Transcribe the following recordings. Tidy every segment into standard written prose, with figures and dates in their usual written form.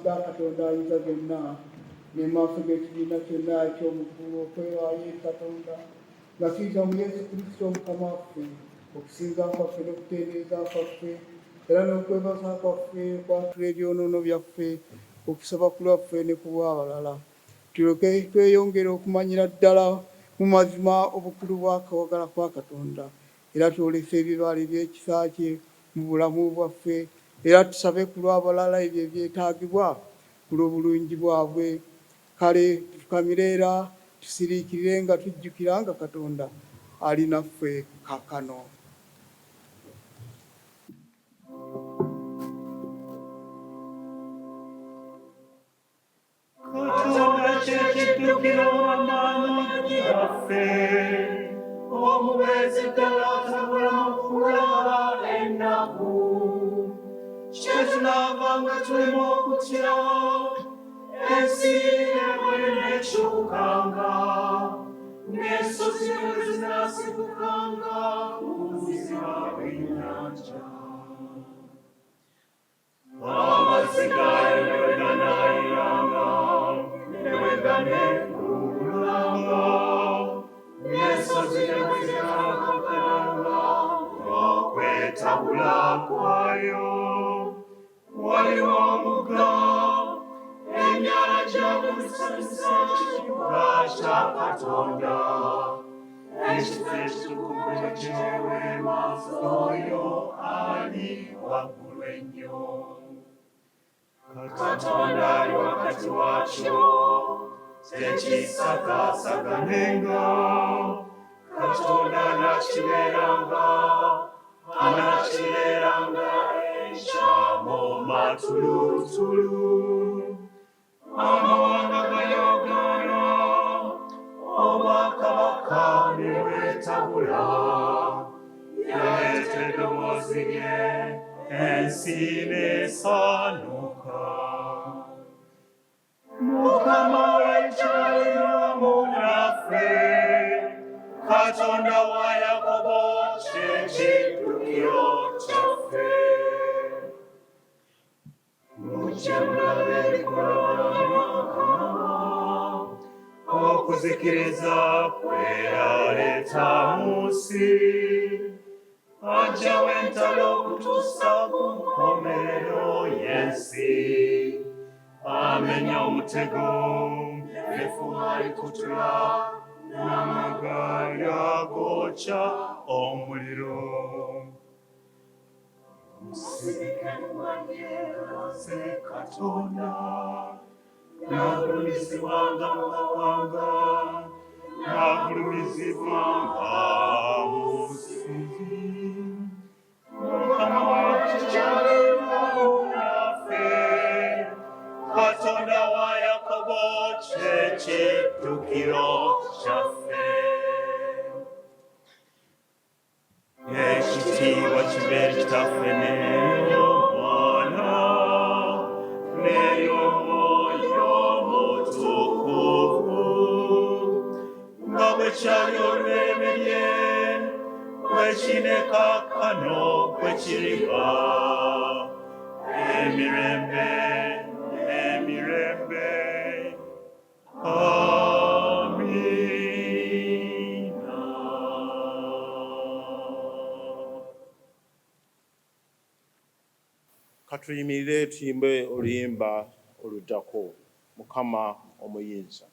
ga Katonda ayinza byonna ne maaso g'ekibiina kyonna eky'omukulu okwewaayo eri Katonda nga tuyita mu Yesu Kristo Mukama waffe, okusinza kwaffe n'okutendereza kwaffe era n'okwebaza kwaffe okwatula ebyonoono byaffe, okusaba ku lwaffe ne ku bw'abalala. Tulyoke tweyongere okumanyira ddala mu mazima obukulu bw'akwagala kwa Katonda era twolese ebibaale by'ekisa kye mu bulamu bwaffe era tusabe ku lw'abalala ebyo ebyetaagibwa ku lw'obulungi bwabwe. Kale tufukamire era tusiriikirire nga tujjukira nga Katonda ali naffe kaakano. Katonda ky'ekiddukiro amaanyi gaffe, omubeezi ddala atabula mu kulaba ennaku. Kye tunaavanga tulema okutya, ensi bw'eneekyukanga, n'ensozi bwe zinaasigukanga mu buziba bw'ennyanja. Amazzi gaayo bwe ganaayiranga, ne bwe ganeekululanga, n'ensozi bwe zinaakakananga okwetabula kwayo. Waliwo omugga, ennyanja bw'esanyusa ekibuga kya Katonda, ekifo ekitukuvu eky'eweema z'oyo ali waggulu ennyo. Katonda ali wakati wakyo, tekisagaasaganenga. Katonda anakibeeranga enkya mu matulutulu. Amawanga gayogaana, obwakabaka ne bwetabula, yaleeta eddoboozi lye, ensi n'esaanuka. Mukama w'eggye wamu naffe, Katonda wa Yakobo ky'ekiddukiro kyaffe. Mujje mulabe ebikolwa bya Mukama, okuzikiriza kwe yaleeta mu nsi. Aggyawo entalo okutuusa ku nkomerero y'ensi. Amenya omutego, n'effumu alikutula, n'amagaali agookya omuliro. Musirike mumanye nze Katonda, naagulumizibwanga mu mawanga, naagulumizibwanga mu nsi. Mukama w'eggye wamu naffe, Katonda wa Yakobo ky'ekiddukiro kyaffe. Ekitiibwa kibeere kitaffe n'eri Omwana n'eri Omwoyo Omutukuvu, nga bwe kyali olubereberye, bwe kiri ne kaakano, bwe kiriba, emirembe n'emirembe. Amiina. Katuyimirire tuyimbe oluyimba oluddako, Mukama omuyinza.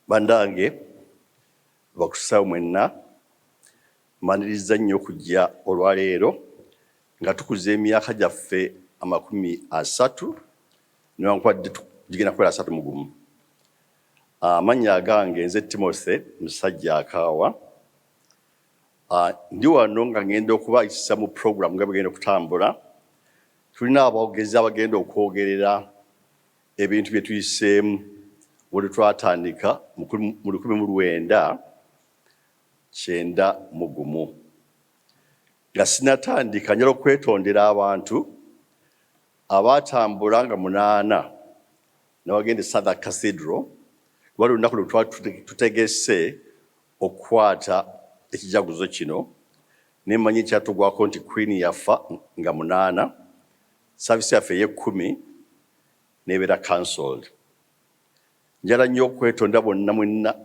Bandange bakusawo mwenna mmaniriza nnyo okujja olwaleero nga tukuza emyaka gyaffe 30 newankubadde gigenda kubeera 31. Amannya agange nze Timothy musajja akaawa. Ndi wano nga ngenda okubayisa mu program nga bwegenda okutambula. Tulina aboogezi abagenda okwogerera ebintu bye tuyiseemu bwe twatandika mu 1991. Nga sinatandika njala okwetondera abantu abaatambula nga 8 n'abagenda e Southern Cathedral wali olunaku lwe tutegese okukwata ekijaguzo kino nemmanyi ekyatugwako nti Queen yafa nga 8, saavisi yaffe ey'e10 n'ebeera cancelled. Njala nnyo okwetondera bonna mwenna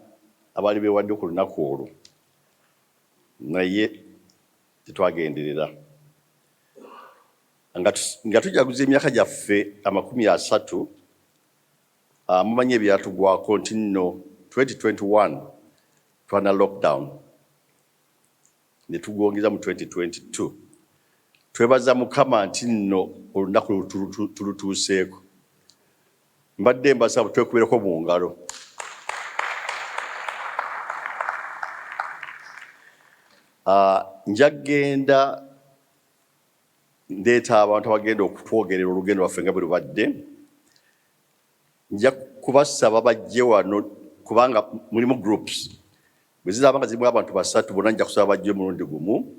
abaali beewadde ku lunaku olwo naye tetwagenderera. Nga tujaguza emyaka gyaffe 30, mumanyi ebyatugwako nti nno 2021 twana lockdown ne tugwongeza mu 2022. Twebaza Mukama nti nno olunaku tulutuuseeko. Mbadde mbasaba twekubereko mu ngalo. Njagenda ndeeta abantu abagenda okutwogerera olugendo lwaffe nga bwe lubadde. Nja kubasaba bajje wano kubanga mulimu groups. Bwe ziraba nga zirimu abantu 3 bonna nja kusaba bajje mulundi gumu.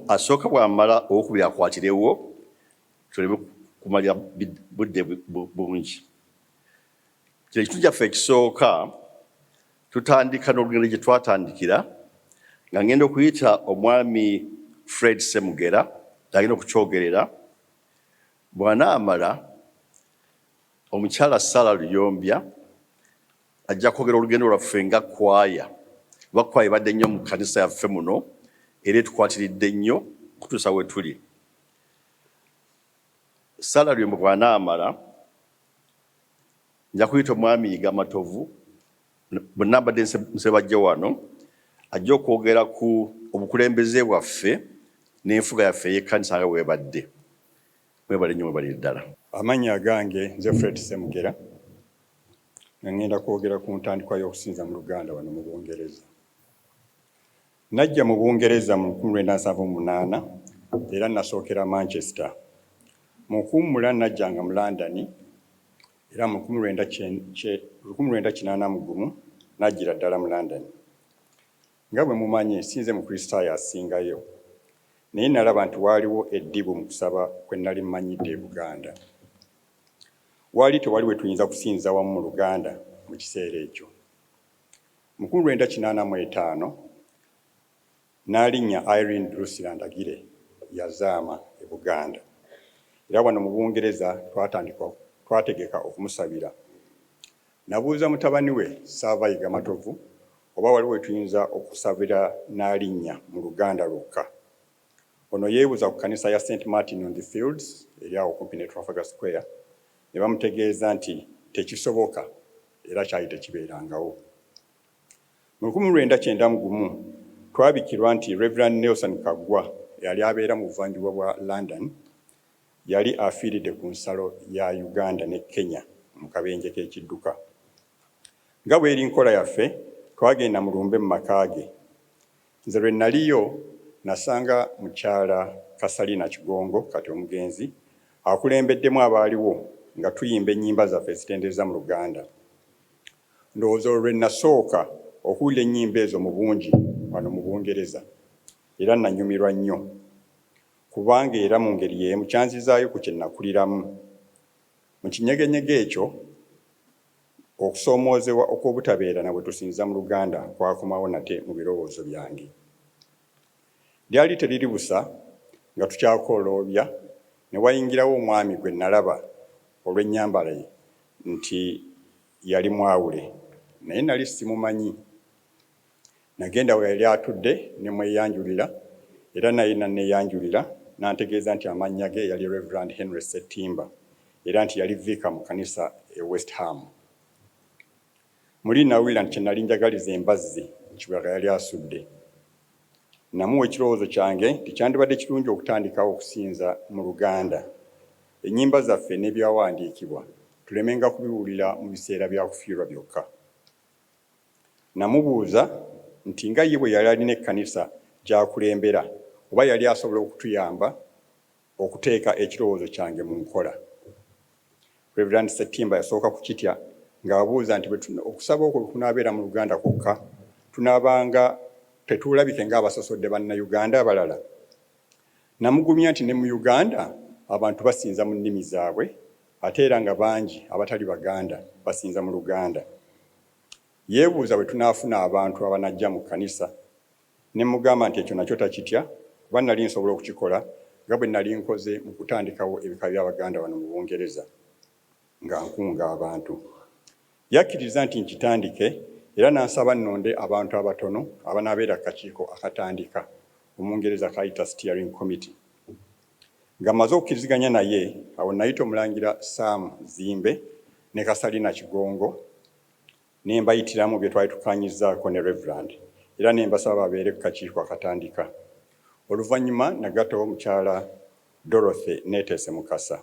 Asooka bw'amala owokubiri akwatirewo tuleme kumalira budde bungi. Kino ekitundu kyaffe ekisooka tutandika n'olugendo gye twatandikira nga ngenda okuyita omwami Fred Semugera agenda okukyogerera. Bw'anaamala omukyala Sala Luyombya ajja kwogera olugendo lwaffe nga kwaya. Kuba kwaya ebadde nnyo mu kkanisa yaffe muno era etukwatiridde nnyo kutuusa we tuli. Sala Luyombya bw'anaamala nja kuyita omwami Yiga Matovu bonna mbadde nsebajja wano ajja okwogera ku obukulembeze bwaffe n'enfuga yaffe ey'ekkanisa nga bwebadde. Mwebale nnyo mwebale ddala. Amannya gange nze Fred Semugera nga ngenda kwogera ku ntandikwa y'okusinza mu Luganda wano mu Bungereza. Najja mu Bungereza mu 1978 era nasookera Manchester. Mu 1980 najjanga mu London era mu 1981 najjira ddala mu London. Nga bwe mumanyi sinze mu Kristaayo asingayo naye nalaba nti waaliwo eddibu mu kusaba kwe nali mmanyidde e Buganda. Waali tewali we tuyinza kusinza wamu mu Luganda mu kiseera ekyo. Mu 1985 n'alinnya Irene Drusilla Ndagire yazaama e Buganda. Era wano mu Bungereza twategeka okumusabira. Nabuuza mutabani we Saava Yiga Matovu oba waliwo we tuyinza okusabira n'alinnya mu Luganda lwokka. Ono yeebuuza ku kkanisa ya St. Martin on the Fields eri awo kumpi ne Trafalgar Square. Ne bamutegeeza nti tekisoboka era kyali tekibeerangawo. Mu 1991 twabikirwa nti Reverend Nelson Kaggwa yali abeera mu buvanjuba bwa London yali afiiridde ku nsalo ya Uganda ne Kenya mu kabenje k'ekidduka. Nga bw'eri nkola yaffe twagenda mu lumbe mu maka ge. Nze lwe naliyo nasanga mukyala Kasalina Kigongo kati omugenzi akulembeddemu abaaliwo nga tuyimba ennyimba zaffe ezitendereza mu Luganda. Ndowooza olwe nasooka okuwulira ennyimba ezo mu bungi wano mu Bungereza era nanyumirwa nnyo kubanga era mu ngeri y'emu kyanzizaayo ku kye nakuliramu. Mu kinyegenyege ekyo okusoomoozebwa okw'obutabeera na bwe tusinza mu Luganda kwakomawo nate mu birowoozo byange. Lyali teriri busa nga tukyakoloobya ne wayingirawo omwami gwe nalaba olw'ennyambala ye nti yali mwawule naye nali simumanyi. Nagenda we yali atudde ne mweyanjulira era naye nanneeyanjulira n'antegeeza nti amannya ge yali Reverend Henry Ssettimba era nti yali viika mu kanisa e West Ham. Muli nawulira nti kye nali njagaliza embazzi Kibuyaga yali asudde. Namuwa ekirowoozo kyange nti kyandibadde kirungi okutandikawo okusinza mu Luganda. Ennyimba zaffe n'ebyawandiikibwa tulemenga kubiwulira mu biseera bya kufiirwa byokka. Namubuuza nti nga ye bwe yali alina ekkanisa gy'akulembera oba yali asobola okutuyamba okuteeka ekirowoozo kyange mu nkola. Reverend Ssettimba yasooka kukitya ng'abuuza nti okusaba okwo kunaabeera mu Luganda kwokka, tunaabanga tetulabike ng'abasosodde bannayuganda abalala. Namugumya nti ne mu Uganda abantu basinza mu nnimi zaabwe ate era nga bangi abatali Baganda basinza mu Luganda. Yeebuuza bwe tunaafuna abantu abanajja mu kkanisa, ne mugamba nti ekyo nakyo takitya kuba nali nsobola okukikola nga bwe nali nkoze mu kutandikawo ebika by'Abaganda wano mu Bungereza nga nkunga abantu. Yakkiriza nti nkitandike era n'ansaba nnonde abantu abatono abanaabeera akakiiko akatandika Omungereza kayita Steering Committee. Nga maze okukkiriziganya naye, awo nayita Omulangira Sam Zimbe ne Kasalina Kigongo ne mbayitiramu bye twali tukanyizaako ne Reverend era ne mbasaba babeere ku kakiiko akatandika. Oluvannyuma nagattawo Mukyala Dorothy Neeteese Mukasa.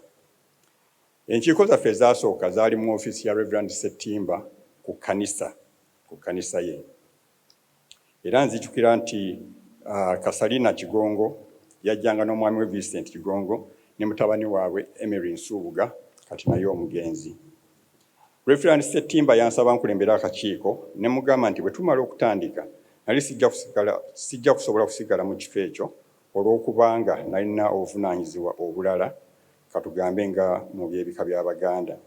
Enkiiko zaffe ezaasooka zaali mu ofiisi ya Reverend Ssettimba ku kkanisa ye. Era nzijukira nti Kasalina Kigongo yajjanga n'omwami we Vincent Kigongo ne mutabani waabwe Emery Nsubuga kati naye omugenzi. Reverend Ssettimba yansaba nkulembera akakiiko ne mugamba nti bwe tumala okutandika nali sijja kusobola kusigala mu kifo ekyo olw'okubanga nalina obuvunaanyizibwa obulala katugambe nga mu byebika by'Abaganda.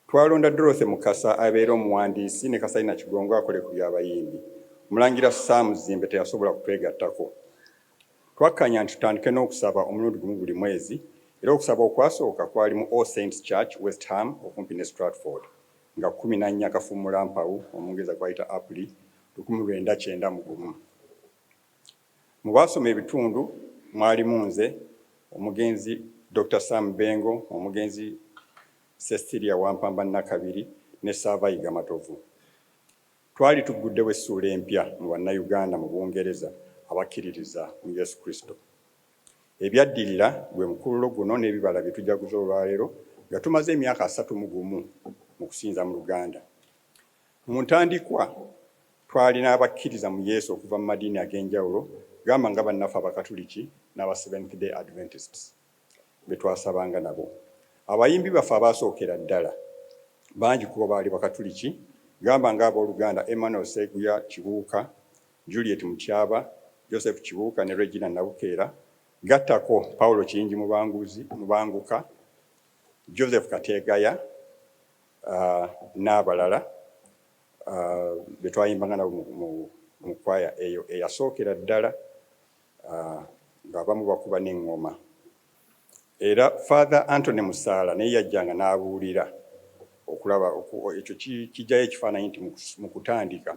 Twalonda Dorothy Mukasa abeera omuwandiisi ne Kasalina Kigongo akole ku by'abayimbi. Omulangira Sam Zimbe teyasobola kutwegattako. Twakkanya nti tutandike n'okusaba omulundi gumu buli mwezi era okusaba okwasooka kwali mu All Saints Church West Ham okumpi ne Stratford nga 14 Kafumulampawu Omungereza kwayita April 1991. Mu baasoma ebitundu mwalimu nze, omugenzi Dr. Sam Bengo, omugenzi Cecilia Wampamba Nakabiri ne Saavayiga Matovu. Twali tuguddewo essuula empya mu bannayuganda mu Bungereza abakkiririza mu Yesu Kristo. Ebyaddirira gwe mukululo guno n'ebibala bye tujaguza olwaleero nga tumaze emyaka 31 mu kusinza mu Luganda. Mu ntandikwa twalina abakkiriza mu Yesu okuva mu madiini ag'enjawulo gamba nga bannaffe Abakatuliki n'aba Seventh Day Adventists be twasabanga nabo. Abayimbi baffe abaasookera ddala bangi kubo baali Bakatuliki gamba nga ab'Oluganda Emmanuel Seguya Kibuuka, Juliet Mutyaba, Joseph Kibuuka ne Regina Nabukeera, gattako Paulo Kiyingi Mubanguka, Joseph Kategaya n'abalala be twayimbanga nabo mu kwaya eyo eyasookera ddala ng'abamu bakuba n'eŋŋoma. Era Father Anthony Musaala naye yajjanga n'abuulira okulaba ekyo kijjayo ekifaananyi nti mu kutandika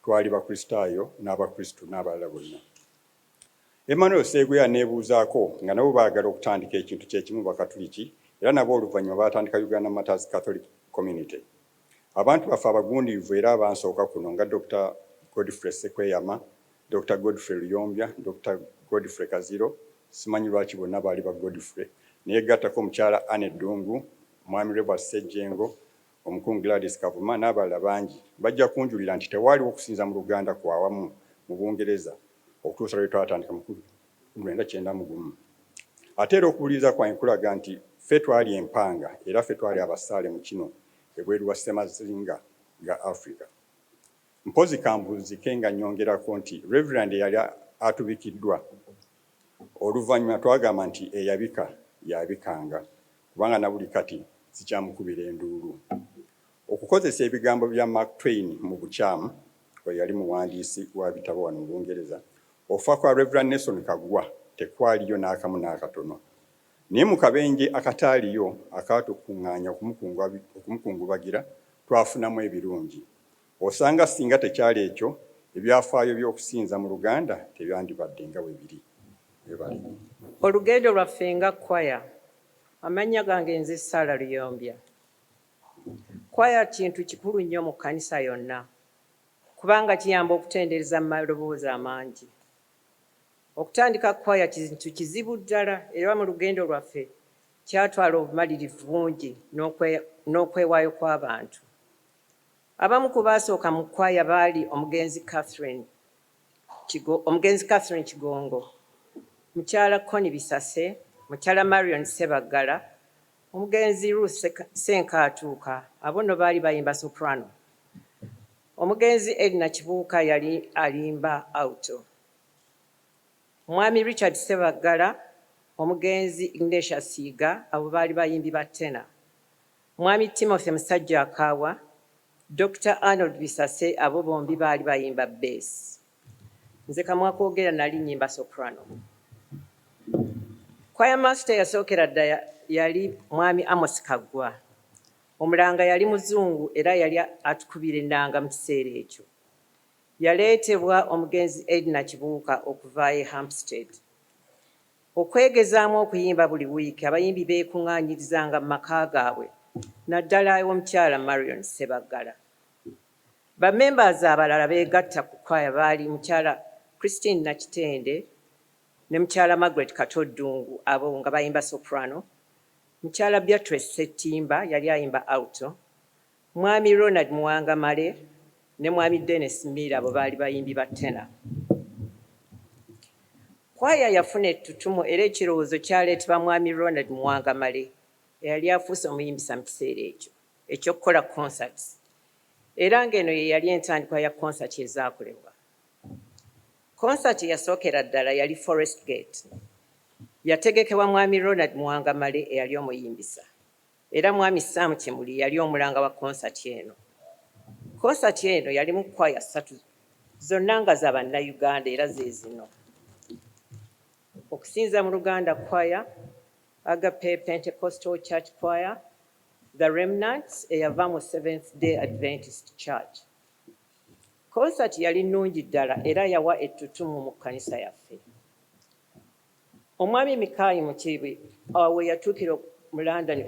twali Bakristaayo n'Abakristu n'abalala bonna. Emmanuel Seguya neebuuzaako nga nabo baagala okutandika ekintu kyekimu Bakatuliki era nabo oluvannyuma baatandika Uganda Martyrs Catholic Community. Abantu baffe abagundiivu era abansooka kuno nga Dr. Godfrey Sekweyama, Dr. Godfrey Luyombya, Dr. Godfrey Kaziro, simanyi lwaki bonna baali ba Godfrey, naye gattako Omukyala Anne Ddungu, Mwami Rebwa Ssejjengo, Omukungu Gladys Kavuma n'abalala bangi bajja kunjulira nti tewaaliwo okusinza mu Luganda kwawamu mu Bungereza okutuusa lwe twatandika mu 1991. Ate era okuwuliriza kwange kulaga nti ffe twali empanga era ffe twali abasaale mu kino ebweru wa ssemazinga ga Africa. Mpozi kambuuzike nga nnyongerako nti Reverend yali atubikiddwa. Oluvannyuma twagamba nti eyabika yabikanga kubanga na buli kati sikyamukubira enduulu. Okukozesa ebigambo bya Mark Twain mu bukyamu we yali muwandiisi wa bitabo wano mu Bungereza, okufa kwa Reverend Nelson Kaggwa tekwaliyo n'akamu n'akatono. Naye mu kabenje akataaliyo akaatukuŋŋaanya okumukungubagira twafunamu ebirungi. Osanga singa tekyali ekyo ebyafaayo by'okusinza mu Luganda tebyandibadde nga bwe biri. Olugendo lwaffe nga kwaya, amannya gange nze Saala Luyombya. Kwaya kintu kikulu nnyo mu kkanisa yonna kubanga kiyamba okutendereza mu maloboozi amangi. Okutandika kwaya kintu kizibu ddala era mu lugendo lwaffe kyatwala obumalirivu bungi n'okwewaayo kw'abantu. Abamu ku baasooka mu kwaya baali omugenzi Catherine Kigongo, mukyala Connie Bisase, mukyala Marion Sebaggala, omugenzi Ruth Senkatuuka, abo nno baali bayimba soprano. Omugenzi Edna Kibuuka yali alimba alto. Mwami Richard Sebaggala, omugenzi Ignatius Siiga, abo baali bayimbi ba tenor. Mwami Timothy Musajja Akaawa, Dr. Arnold Bisase, abo bombi baali bayimba bass. Nze Kamwakoogera nali nnyimba soprano. Choir master yasookera dda yali Mwami Amos Kaggwa. Omulanga yali muzungu era yali atukubira ennanga mu kiseera ekyo. Yaleetebwa omugenzi Edna Kibuuka okuva e Hampstead. Okwegezaamu okuyimba buli wiiki abayimbi beekuŋŋaanyirizanga mu maka gaabwe, naddala ew'omukyala Marion Sebaggala. Bamembers abalala beegatta ku kwaya baali mukyala Christine Nakitende ne mukyala Margaret Katoddungu, abo nga bayimba soprano, mukyala Beatrice Ssettimba yali ayimba alto, mwami Ronald Muwangamale ne mwami Dennis Mira, abo baali bayimbi ba tenor. Kwaya yafuna ettutumu era ekirowoozo kyaleetebwa mwami Ronald Muwangamale eyali afuuse omuyimbisa mu kiseera ekyo eky'okukola concerts, era ng'eno ye yali entandikwa ya concert ezaakolebwa. Concert yasookera ddala yali Forest Gate. Yategekebwa mwami Ronald Muwangamale eyali omuyimbisa, era mwami Sam Kimuli yali omulanga wa concert eno. Concert eno yalimu kwaya 3 zonna nga za bannayuganda era ze zino: Okusinza mu Luganda Choir, Agape Pentecostal Church Choir, The Remnants eyava mu Seventh Day Adventist Church. Concert yali nnungi ddala era yawa ettutumu mu kkanisa yaffe. Omwami Mikaayi Mukiibi we yatuukira mu London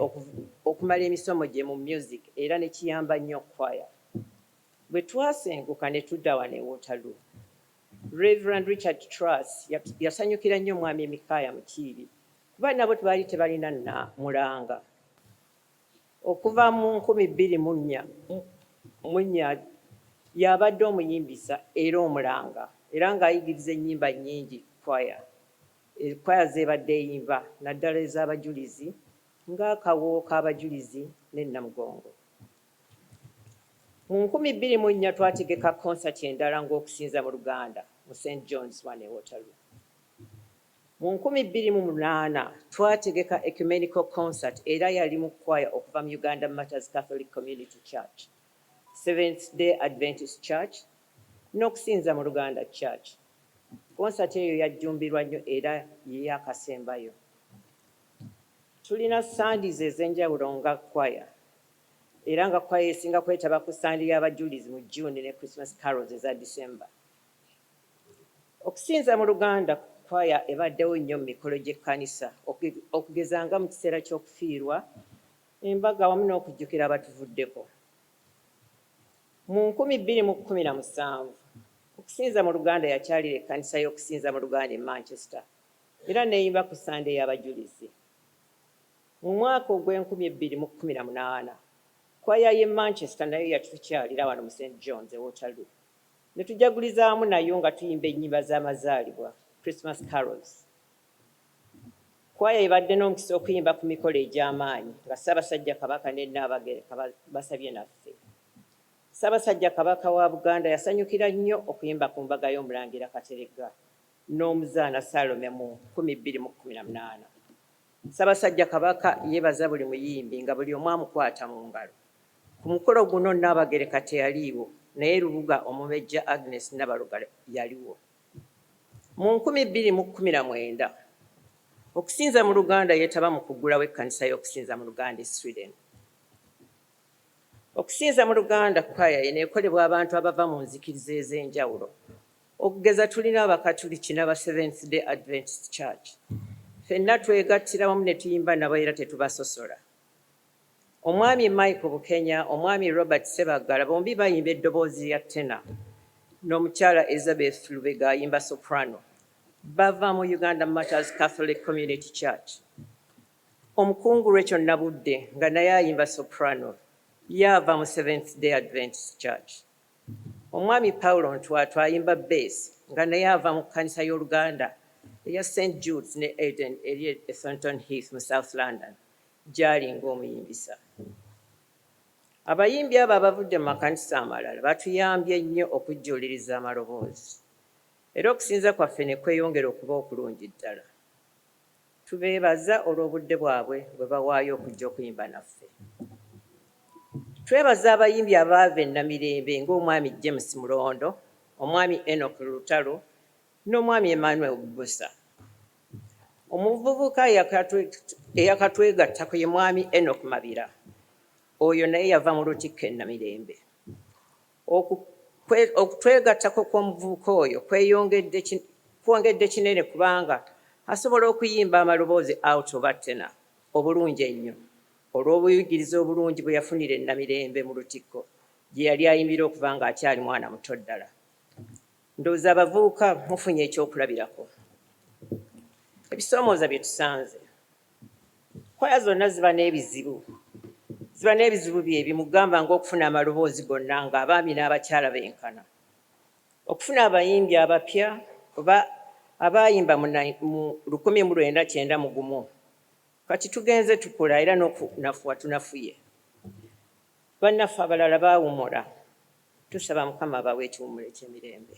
okumala emisomo gye mu music era ne kiyamba nnyo kwaya. Bwe twasenguka ne tudda wano e Waterloo, Reverend Richard Truss yasanyukira nnyo Mwami Mikaya Mukiibi kuba nabo tebaali tebalina na mulanga. Okuva mu 2004 yabadde omuyimbisa era omulanga era ng'ayigiriza ennyimba nnyingi kwaya. Kwaya zeebadde eyimba naddala ez'abajulizi ng'akawo k'abajulizi ne Namugongo. Mu 2004 twategeka concert endala ng'Okusinza mu Luganda mu St. John's wano e Waterloo. Mu 2008 twategeka ecumenical concert era yali mu kwaya okuva mu Uganda Matters Catholic Community Church, Seventh Day Adventist Church n'Okusinza mu Luganda Church. Concert eyo yajjumbirwa nnyo era yeeyakasembayo. Tulina Sundays ez'enjawulo nga kwaya era nga kwaya esinga kwetaba ku Sunday y'abajulizi mu June ne Christmas carols eza December. Okusinza mu Luganda kwaya ebaddewo nnyo mu mikolo gy'ekkanisa okugeza nga mu kiseera ky'okufiirwa, embaga wamu n'okujjukira abatuvuddeko. Mu 2017 Okusinza mu Luganda yakyalira ekkanisa y'Okusinza mu Luganda e Manchester era neeyimba ku Sunday y'abajulizi. Mu mwaka ogw'2018 kwaya y'e Manchester nayo yatukyalira wano mu St. John's e Waterloo ne tujaguliza wamu nayo nga tuyimba ennyimba z'amazaalibwa, Christmas carols. Kwaya ebadde n'omukisa okuyimba ku mikolo egy'amaanyi nga Ssaabasajja Kabaka ne Nnaabagereka basabye naffe. Ssaabasajja Kabaka wa Buganda yasanyukira nnyo okuyimba ku mbaga y'Omulangira Kateregga n'Omuzaana Salome mu 2018. Ssaabasajja Kabaka yeebaza buli muyimbi nga buli omu amukwata mu ngalo. Ku mukolo guno Nnaabagereka teyaliiwo naye Lubuga Omumejja Agnes Nabaluga yaliwo. Mu 2019 Okusinza mu Luganda yeetaba mu kuggulawo ekkanisa y'Okusinza mu Luganda e Sweden. Okusinza mu Luganda kwaya eneekolebwa abantu abava mu nzikiriza ez'enjawulo. Okugeza tulina Abakatuliki n'aba Seventh Day Adventist Church. Ffenna twegattira wamu ne tuyimba nabo era tetubasosola. omwami Michael Bukenya, omwami Robert Sebagala bombi bayimba eddoboozi lya tena n'omukyala Elizabeth Lubega ayimba soprano bava mu Uganda Martyrs Catholic Community Church. Omukungu Rachel Nabudde nga naye ayimba soprano yava mu Seventh Day Adventist Church. Omwami Paulo Ntwatwa ayimba bass nga naye ava mu kkanisa y'Oluganda eya St Jude's ne Eden eri e Thornton Heath mu South London gy'ali ng'omuyimbisa. Abayimbi abo abavudde mu makanisa amalala batuyambye nnyo okujjuuliriza amaloboozi era okusinza kwaffe ne kweyongera okuba okulungi ddala. Tubeebaza olw'obudde bwabwe bwe bawaayo okujja okuyimba naffe. Twebaza abayimbi abaava e Namirembe ng'omwami James Mulondo, omwami Enoch Lutalo n'omwami Emmanuel Busa. Omuvubuka eyakatwegattako ye mwami Enoch Mabira. Oyo naye yava mu Lutikko e Namirembe. Okutwegattako kw'omuvubuka oyo kwongedde kinene kubanga asobola okuyimba amaloboozi out oba tena obulungi ennyo olw'obuyigiriza obulungi bwe yafunira e Namirembe mu Lutikko gye yali ayimbira okuva nga akyali mwana muto ddala. Ndowooza abavubuka mufunye ekyokulabirako. Ebisoomooza bye tusanze. Kwaya zonna ziba n'ebizibu. Ziba n'ebizibu bye bimugamba ng'okufuna amaloboozi gonna ng'abaami n'abakyala benkana. Okufuna abayimbi abapya oba abayimba mu 1991 kati tugenze tukola era n'okunafuwa tunafuye. Bannaffe abalala baawumula. Tusaba Mukama bawe ekiwummulo eky'emirembe.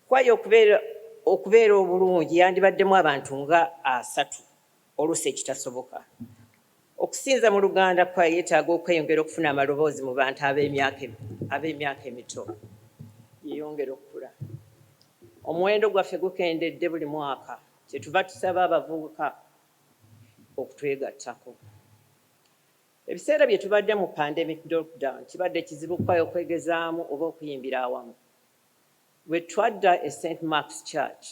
Kwaya okubeera obulungi yandibaddemu abantu nga 3 oluusi ekitasoboka. Okusinza mu Luganda kwaya yeetaaga okweyongera okufuna amaloboozi mu bantu ab'emyaka emito yeyongera okukula. Omuwendo gwaffe gukendedde buli mwaka kyetuva tusaba abavubuka okutwegattako. Ebiseera bye tubadde mu pandemic lockdown kibadde kizibu kwaya okwegezaamu oba okuyimbira awamu. Bwe twadda e St Mark's Church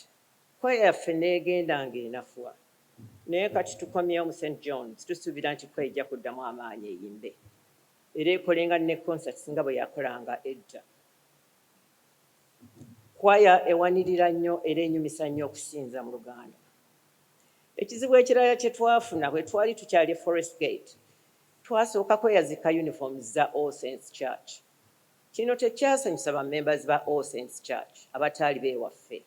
kwaya yaffe neegenda ng'enafuwa. Naye kati tukomyewo mu St John's tusuubira nti kwaya ejja kuddamu amaanyi eyimbe era ekolenga ne concerts nga bwe yakolanga edda. Kwaya ewanirira nnyo era enyumisa nnyo okusinza mu Luganda. Ekizibu ekirala kye twafuna bwe twali tukyali Forest Gate twasooka kweyazika uniforms za All Saints Church. Kino tekyasanyusa bammembers ba All Saints Church abataali beewaffe.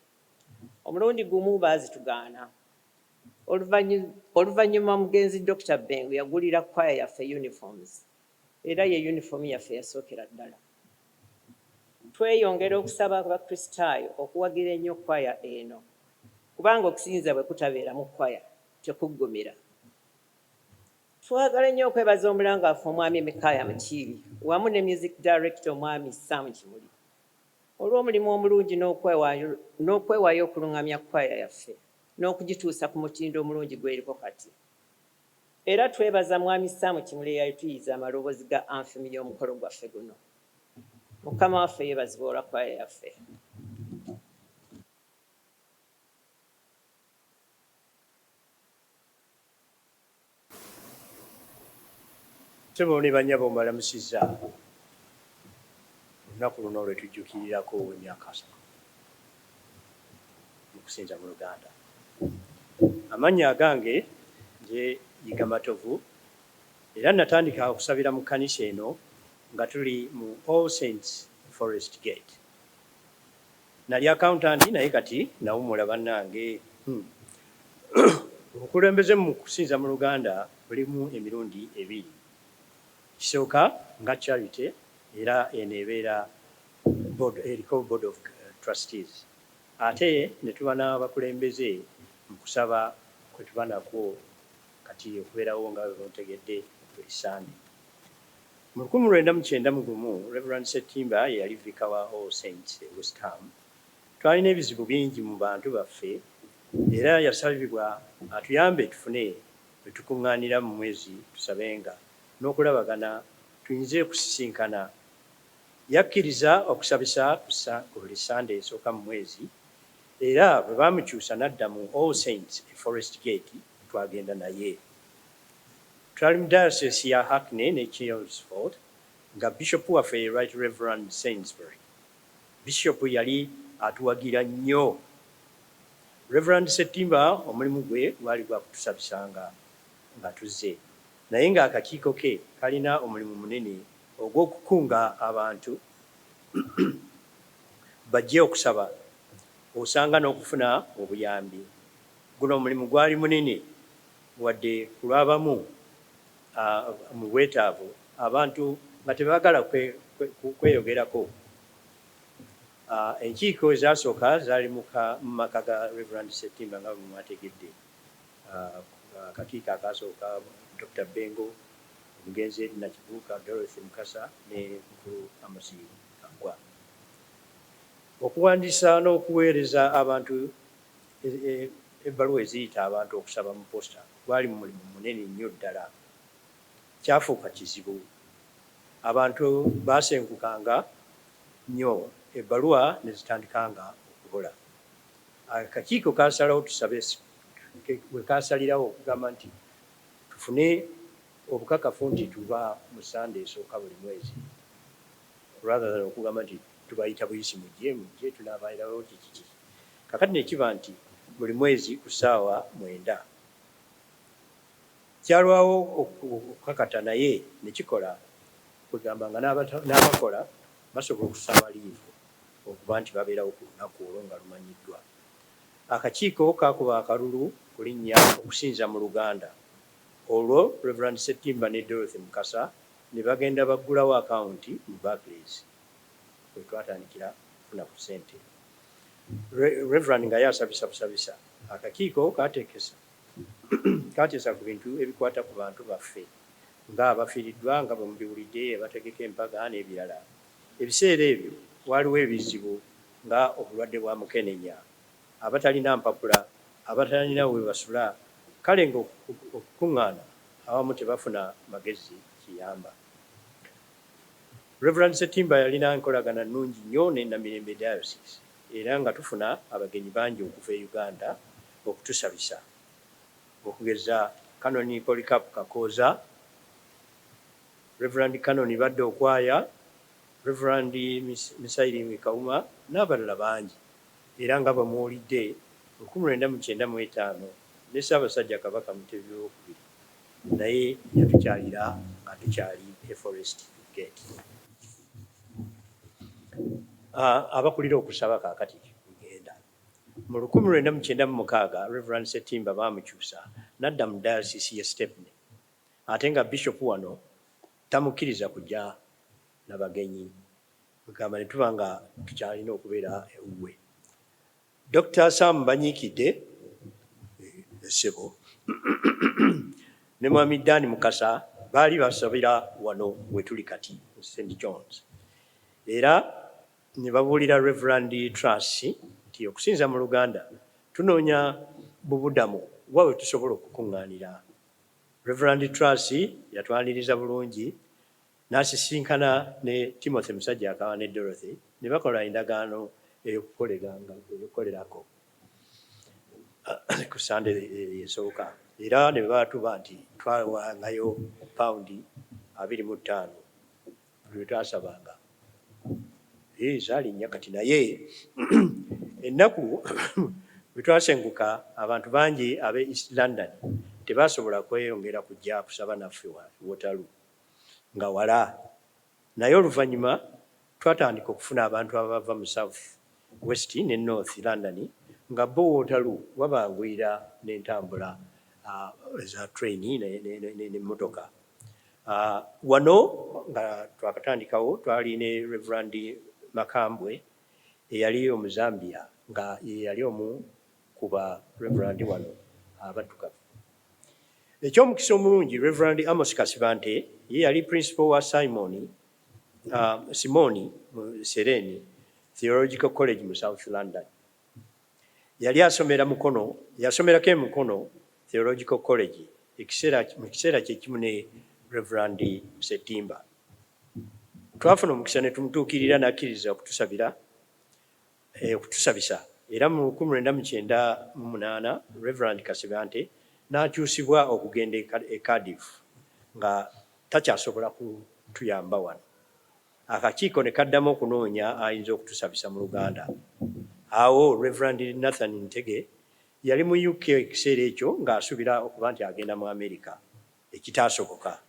Omulundi gumu baazitugaana. Oluvannyuma mugenzi Dr. Bengu yagulira kwaya yaffe uniforms era ye uniform yaffe yasookera ddala. Tweyongera okusaba abakristaayo okuwagira ennyo kwaya eno kubanga okusinza bwe kutabeeramu kwaya tekuggumira. Twagala nnyo okwebaza omulangaafu omwami Mikaya Mukiibi wamu ne music director omwami Sam Kimuli olw'omulimu omulungi n'okwewaayo okulungamya kwaya yaffe n'okugituusa ku mutindo omulungi gw'eriko kati. Era twebaza mwami Sam Kimuli eyatuyiza amaloboozi ga anthem y'omukolo gwaffe guno. Mukama waffe yeebazibwa olwa kwaya yaffe. Ssebo ne bannyabo mbalamusizza olunaku luno lwe tujjukirirako emyaka 30 mu kusinza mu Luganda. Amannya agange nze Yiga Matovu era natandika okusabira mu kkanisa eno nga tuli mu All Saints Forest Gate. Nali accountant naye kati nawumula bannange. Obukulembeze mu kusinza mu Luganda bulimu emirundi ebiri. Kisooka nga charity era eneebeera eriko board of trustees. Ate ne tuba n'abakulembeze mu kusaba kwe tuba nakwo kati okubeerawo nga bwe mutegedde buli Sande. Mu 1991 Reverend Ssettimba ye yali vika wa All Saints West Ham. Twalina ebizibu bingi mu bantu baffe era yasabibwa atuyambe tufune bwe tukuŋŋaanira mu mwezi tusabenga n'okulabagana tuyinze kusisinkana. Yakkiriza okusabisa ku buli Sande esooka mu mwezi era bwe baamukyusa n'adda mu All Saints Forest Gate twagenda naye. twali mu diocese ya Hackney ne Chelmsford nga bishop waffe Right Reverend Sainsbury. Bishop yali atuwagira nnyo. Reverend Setimba omulimu gwe gwali gwa kutusabisanga nga tuzze. Naye ng'akakiiko ke kalina omulimu munene ogw'okukunga abantu bajje okusaba, osanga n'okufuna obuyambi. Guno omulimu gwali munene wadde ku lw'abamu mu bwetaavu abantu nga tebaagala kweyogerako. Enkiiko ezasooka zaali mu maka ga Reverend Setimba nga bwe mwategedde. Akakiiko akasooka Dr. Bengo, omugenzi Nakibuuka, Dorothy Mukasa ne Mukulu Amasi Kangwa. Okuwandiisa n'okuweereza abantu ebbaluwa eziyita abantu okusaba mu posta gwali mu mulimu munene nnyo ddala. Kyafuuka kizibu. Abantu baasenkukanga nnyo, ebbaluwa ne zitandikanga okubula. Akakiiko kaasalawo tusabe, we kaasalirawo okugamba nti tufune obukakafu nti tuba mu Sande esooka buli mwezi, rather than okugamba nti tubayita buyisi mujje tunaabairawo kiki. Kakati ne kiba nti buli mwezi ku ssaawa 9. Kyalwawo okukakata naye ne kikola kugamba nga n'abakola basobola okusaba liivu okuba nti babeerawo ku lunaku olwo nga lumanyiddwa. Akakiiko kaakuba akalulu ku linnya Okusinza mu Luganda. Olwo Reverend Setimba ne Dorothy Mukasa ne bagenda baggulawo akawunti mu Barclays we twatandikira kufuna ku ssente. Reverend nga yasabisa busabisa, akakiiko kateesa ku bintu ebikwata ku bantu baffe nga abafiiriddwa nga bwe mubiwulidde, abategeka empaga n'ebirala. Ebiseera ebyo waliwo ebizibu nga obulwadde bwa mukenenya, abatalina mpapula, abatalina we basula, kale ng'okukuŋŋaana awamu tebafuna magezi kiyamba. Reverend Setimba yalina enkolagana nnungi nnyo ne Namirembe Diocese era nga tufuna abagenyi bangi okuva e Uganda okutusabisa. Okugeza Kanoni Polycarp Kakooza, Reverend Kanoni Badde Okwaya, Reverend Misairi Mikawuma n'abalala bangi. Era nga bamuwulidde 1995 ne Ssaabasajja Kabaka Mutebi II naye yatukyalira nga tukyali e Forest Gate. Abakulira okusaba kaakati kugenda. Mu 1996 Reverend Setimba baamukyusa n'adda mu diocese ye Stepney, ate nga Bishop wano tamukkiriza kujja n'abagenyi. Mugamba ne tuba nga tukyalina okubeera ewuwe. Dr. Sam Banyiikidde Ssebo ne Mwami Dani Mukasa baali basabira wano we tuli kati St. John's. Era ne babuulira Reverend Truss nti okusinza mu Luganda tunoonya bubudamu wa we tusobola okukuŋŋaanira. Reverend Truss yatwaniriza bulungi n'asisinkana ne Timothy Musajja Akawa ne Dorothy ne bakola endagaano ey'okukolerako ku Sande esooka. Era ne baatuba nti twawangayo £25 buli twasabanga. Zaalinnya kati naye ennaku bwe twasenguka abantu bangi ab'e East London tebaasobola kweyongera kujja kusaba naffe Waterloo nga wala. Naye oluvannyuma twatandika okufuna abantu abava mu South West ne North London nga bo Waterloo wabanguyira n'entambula eza train n'emmotoka. Wano nga twakatandikawo twali ne Reverend Makambwe eyali Omuzambia nga yali omu ku ba Reverend wano abaddugavu. Ekyomukisa omulungi Reverend Amos Kasibante ye yali principal wa Simoni mu Sereni Theological College mu South London. Yali yasomerako e Mukono Theological College mu kiseera kyekimu ne Reverend Setimba. Twafuna omukisa ne tumutuukirira n'akkiriza okutusabisa. Era mu 1998 Reverend Kasibante n'akyusibwa okugenda e Cardiff nga takyasobola kutuyamba wano. Akakiiko ne kaddamu okunoonya ayinza okutusabisa mu Luganda. Awo Reverend Nathan Ntege yali mu UK ekiseera ekyo ng'asuubira okuba nti agenda mu Amerika, ekitaasoboka.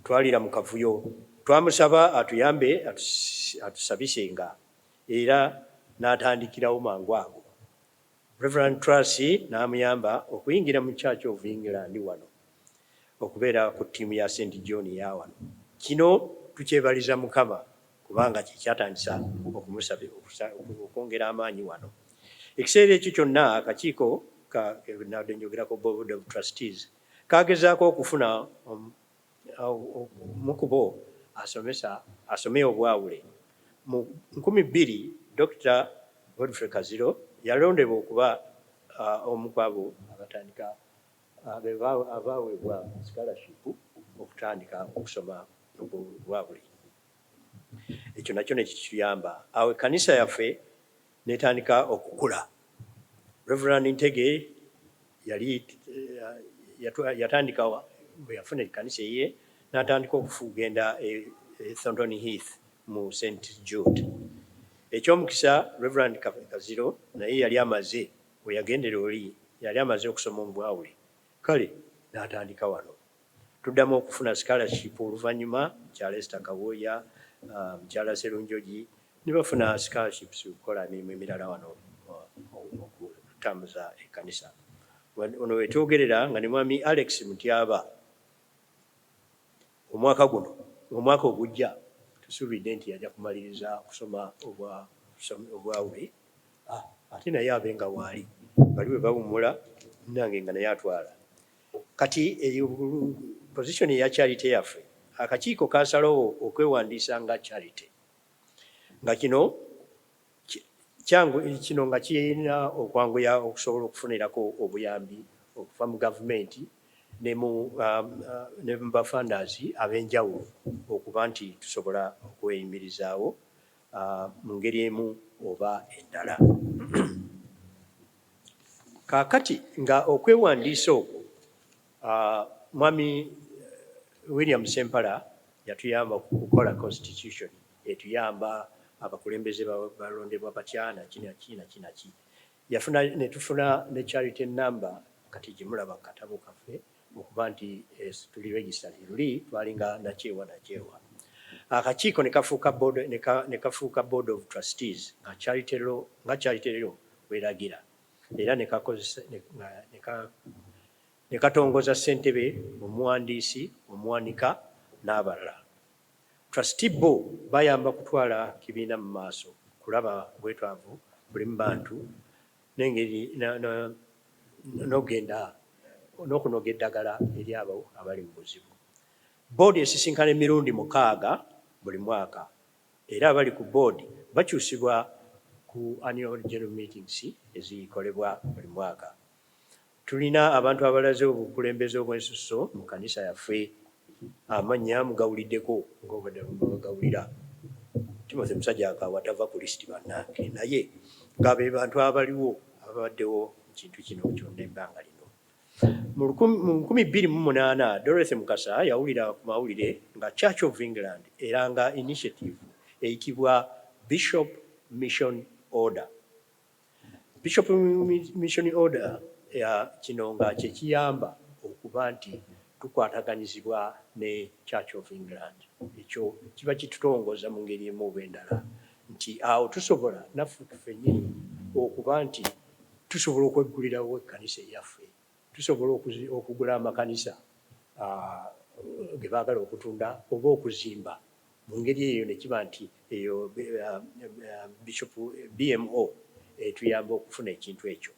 Twalira mu kavuyo, twamusaba atuyambe atusabisenga era n'atandikirawo mangu ago. Reverend Tracy n'amuyamba okuyingira mu Church of England wano, okubeera ku ttiimu ya St. John ya wano. Kino tukyebaliza Mukama kubanga kyekyatandisa okwongera amaanyi wano. Ekiseera ekyo kyonna akakiiko nadde njogerako Board of Trustees kagezaako okufuna mukubo asome obwawule. Mu 2000 Dr. Godfrey Kaziro yalondebwa okuba omu ku abo abatandika abaweebwa scholarship okutandika okusoma obwawule. Ekyo nakyo ne kituyamba. Awo ekkanisa yaffe netandika okukula. Reverend Ntege yatandika bwe yafuna ekkanisa ye n'atandika okugenda Thornton Heath mu St. Jude. Ekyomukisa Reverend Kaziro naye yali amaze we yagendera oli yali amaze okusoma obwawule, kale n'atandika wano. Tuddamu okufuna scholarship oluvannyuma mukyala Esther Kawoya, mukyala Serunjogi ne bafuna scholarships okukola emirimu emirala wano okutambuza ekkanisa. Ono wetwogerera nga ne mwami Alex Mutyaba omwaka ogujja tusuubidde nti yajja kumaliriza okusoma obwawule, ate naye abenga waali bali bwe bawummula nange nga naye atwala. Kati position eya charity yaffe akakiiko kasalawo okwewandiisa nga charity, nga kino nga kirina okwanguya okusobola okufunirako obuyambi okuva mu gavumenti ne mu bafunders ab'enjawulo okuba nti tusobola okweyimirizaawo mu ngeri emu oba endala. Kaakati nga okwewandiisa okwo mwami William Sempala yatuyamba okukola constitution etuyamba abakulembeze balondebwa batya naki netufuna ne charity number kati gimulaba katabo kaffe okuba nti tuli registered luli twalinga nakyewa. Akakiiko ne kafuuka board of trustees nga charity lero weragira era ne katongoza ssentebe, omuwandiisi, omuwanika n'abalala. Trustee bo bayamba kutwala kibiina mu maaso kulaba bwetwavu buli mu bantu n'engeri n'okunoga eddagala eri abo abali mu buzibu. Board esisinkana emirundi 6 buli mwaka era abali ku board bakyusibwa ku annual general meetings ezikolebwa buli mwaka. Tulina abantu abalaze obukulembeze obw'ensuso mu kanisa yaffe, amannya mugawuliddeko ng'obagawulira. Timothy musajja akawatava ku lisiti bannange naye nga be bantu abaliwo ababaddewo kintu kino kyonna ebbanga lino. Mu 2008 Dorothy Mukasa yawulira ku mawulire nga Church of England eranga initiative eyitibwa Bishop Mission Order. Bishop Mission Order kino nga kyekiyamba okuba nti tukwataganyizibwa ne Church of England. Ekyo kiba kitutongoza mu ngeri emu oba endala nti awo tusobola naffe ffennyini okuba nti tusobola okweggulirawo ekkanisa eyaffe, tusobola okugula amakanisa ge baagala okutunda oba okuzimba mu ngeri eyo ne kiba nti eyo Bishop BMO etuyamba okufuna ekintu ekyo.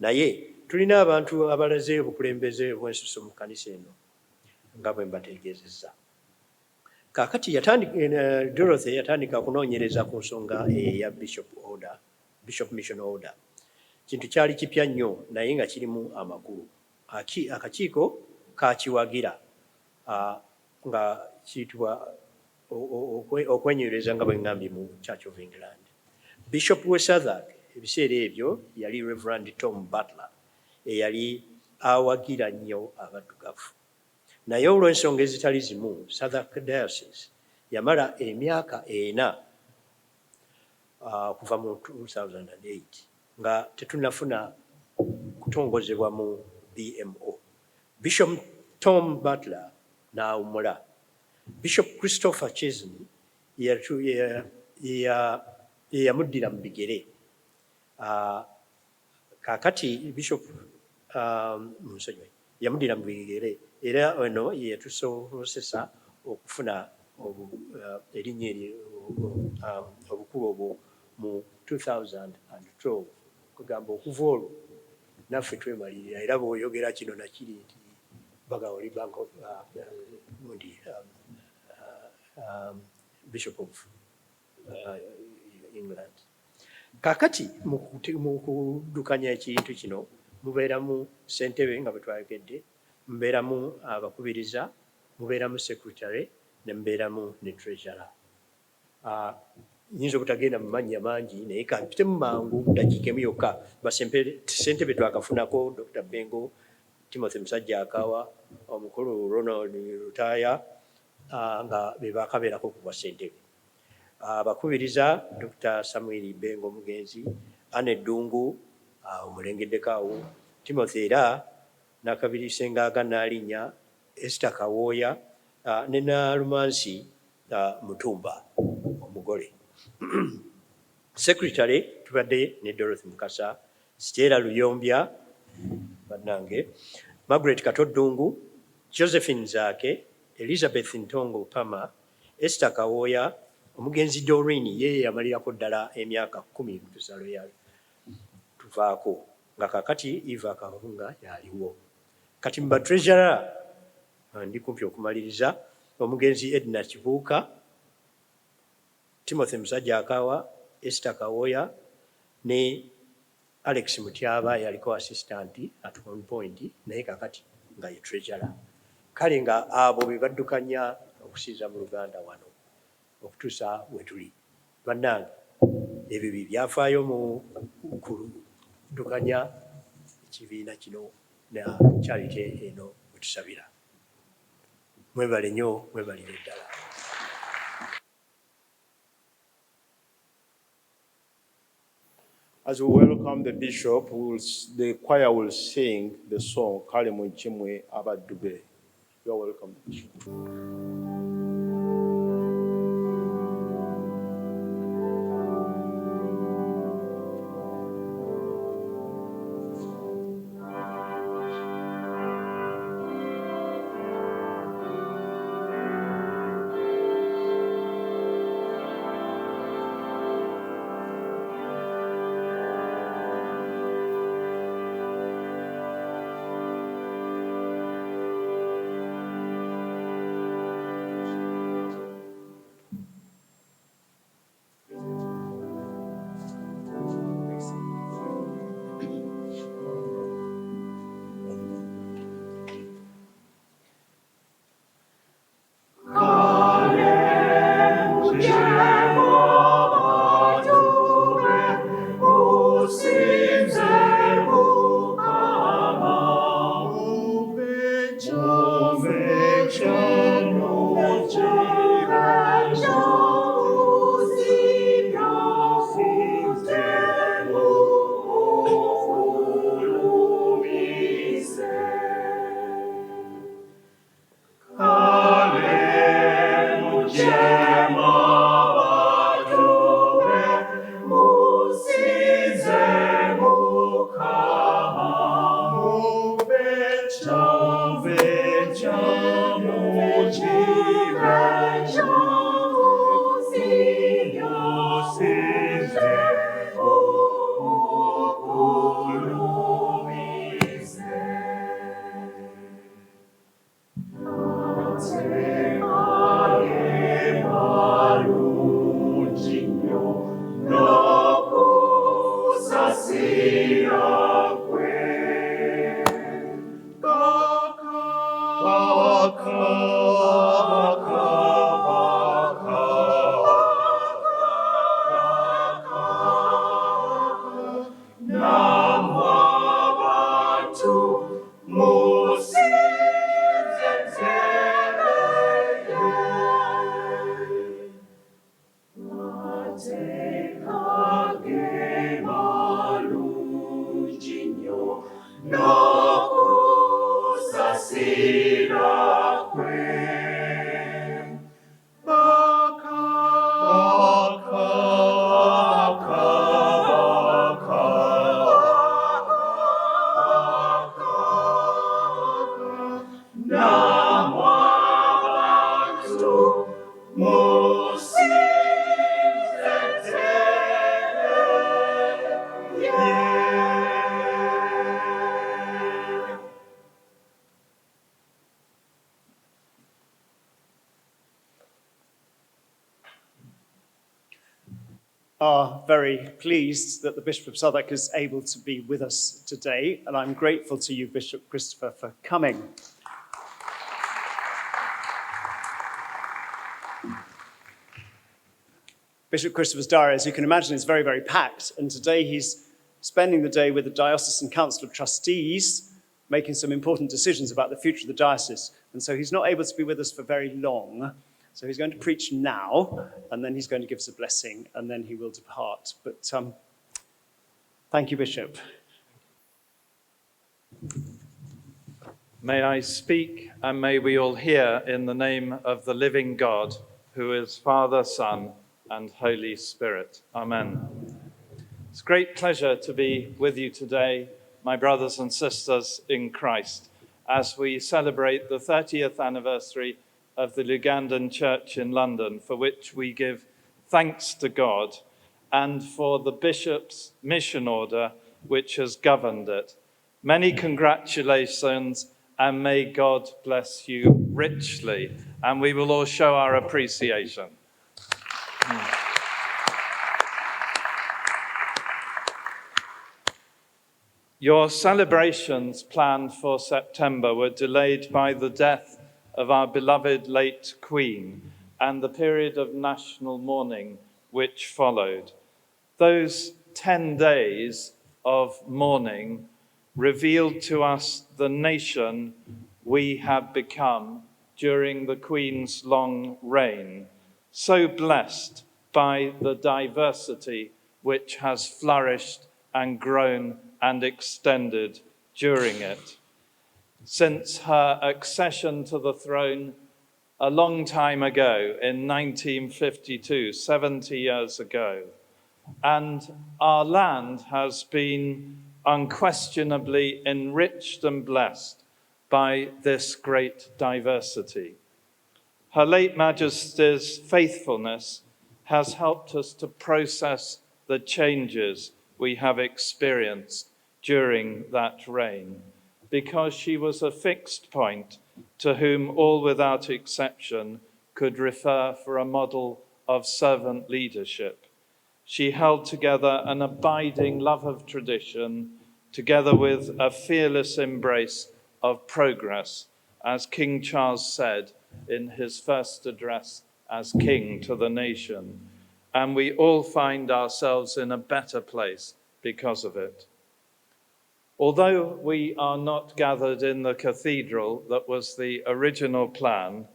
Naye tulina abantu abalaze obukulembeze obw'ensuso mu kanisa eno nga bwe mbategeezezza. Kaakati Dorothy yatandika okunoonyereza ku nsonga eya Bishop Mission Order. Kintu kyali kipya nnyo naye nga kirimu amakulu. Akakiiko kakiwagira nga kiyitibwa okwenywereza nga bwe ngambye mu Church of England. Bishop we Southwark ebiseera ebyo yali Reverend Tom Butler eyali awagira nnyo abaddugavu. naye olw'ensonga ezitali zimu Southwark Diocese yamala emyaka 4 kuva mu 2008 nga tetunafuna kutongozebwa mu BMO. Bishop Tom Butler n'awumula. Bishop Christopher Chesney yamuddira mu bigere. Kakati Bishop Musonyi yamuddira mu bigere era ono yatusobozesa okufuna erinnya obukulu obwo mu 2012 kugamba okuva olwo naffe twemalirira era bw'oyogera kino nakiri nti Bagawuli Bank of Bishop of England. Kakati mu kuddukanya ekintu kino mubeeramu ssentebe nga bwe twayogedde, mubeeramu abakubiriza, mubeeramu secretary ne mubeeramu ne treasurer. Nyinza obutagenda mu mannya mangi naye kampitemu mangu dakiika emu yokka ssentebe twakafunako Dr. Bengo, Timothy Musajja Akawa, omukulu Ronald Lutaaya nga be baakabeerako ku bwa ssentebe. Abakubiriza Dr. Samuel Bengo Mugenzi, Anne Ddungu omulengeddeko awo, Timothy era nakabiri Sengaaga Naalinnya, Esther Kawooya ne Naalumansi Mutumba omugole. Secretary tubadde ne Dorothy Mukasa, Stella Luyombya bannange, Margaret Katoddungu, Josephine Zaake, Elizabeth Ntongo Pama, Esther Kawooya, omugenzi Doreen ye yamalirako ddala emyaka 10 mu tusalo ya tuvaako nga kakati Eva Kawunga yaliwo. Kati mba treasurer ndi kumpi okumaliriza omugenzi Edna Kibuuka, Timothy Musajja Akawa, Esther Kawooya ne Alex Mutyaba yaliko assistant at one point naye kakati nga ye treasurer. Kale nga abo be baddukanya okusinza mu Luganda wano okutuusa we tuli. Bannange, ebyo bye byafaayo mu kuddukanya ekibiina kino na charity eno wetusabira. Mwebale nnyo, mwebalire ddala. As we welcome the bishop, the choir will sing the song Kale Munchimwe Abadube. You are welcome, Bishop. Music Are very pleased that the Bishop of Southwark is able to be with us today, and I'm grateful to you, Bishop Christopher, for coming. Bishop Christopher's diary, as you can imagine, is very, very packed, and today he's spending the day with the Diocesan Council of Trustees, making some important decisions about the future of the diocese, and so he's not able to be with us for very long. So he's going to preach now, and then he's going to give us a blessing, and then he will depart. But thank you, Bishop. May I speak, and may we all hear in the name of the living God, who is Father, Son, and Holy Spirit. Amen. It's a great pleasure to be with you today, my brothers and sisters in Christ, as we celebrate the 30th anniversary of the Lugandan Church in London, for which we give thanks to God, and for the Bishop's mission order which has governed it. Many congratulations, and may God bless you richly, and we will all show our appreciation. Your celebrations planned for September were delayed by the death of our beloved late Queen and the period of national mourning which followed. Those 10 days of mourning revealed to us the nation we have become during the Queen's long reign, so blessed by the diversity which has flourished and grown and extended during it. Since her accession to the throne a long time ago in 1952, 70 years ago, and our land has been unquestionably enriched and blessed by this great diversity. Her late Majesty's faithfulness has helped us to process the changes we have experienced during that reign, because she was a fixed point to whom all without exception could refer for a model of servant leadership. She held together an abiding love of tradition, together with a fearless embrace of progress, as King Charles said in his first address as king to the nation. And we all find ourselves in a better place because of it. Although we are not gathered in the cathedral that was the original plan,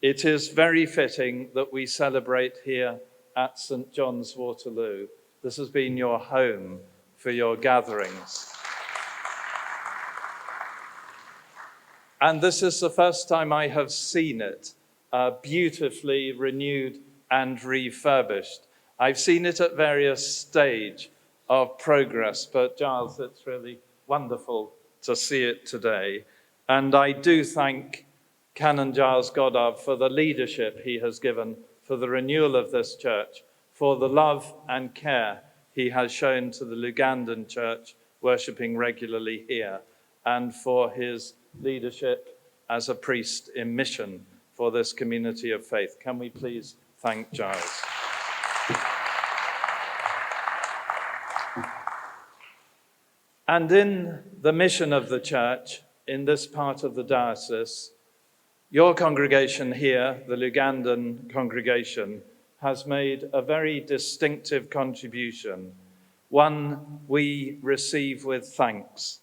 it is very fitting that we celebrate here at St. John's Waterloo. This has been your home for your gatherings. And this is the first time I have seen it beautifully renewed and refurbished. I've seen it at various stages of progress, but Giles, it's really wonderful to see it today. And I do thank Canon Giles Goddard for the leadership he has given for the renewal of this church, for the love and care he has shown to the Lugandan church worshipping regularly here, and for his leadership as a priest in mission for this community of faith. Can we please thank Giles? And in the mission of the church, in this part of the diocese, your congregation here, the Lugandan congregation, has made a very distinctive contribution, one we receive with thanks.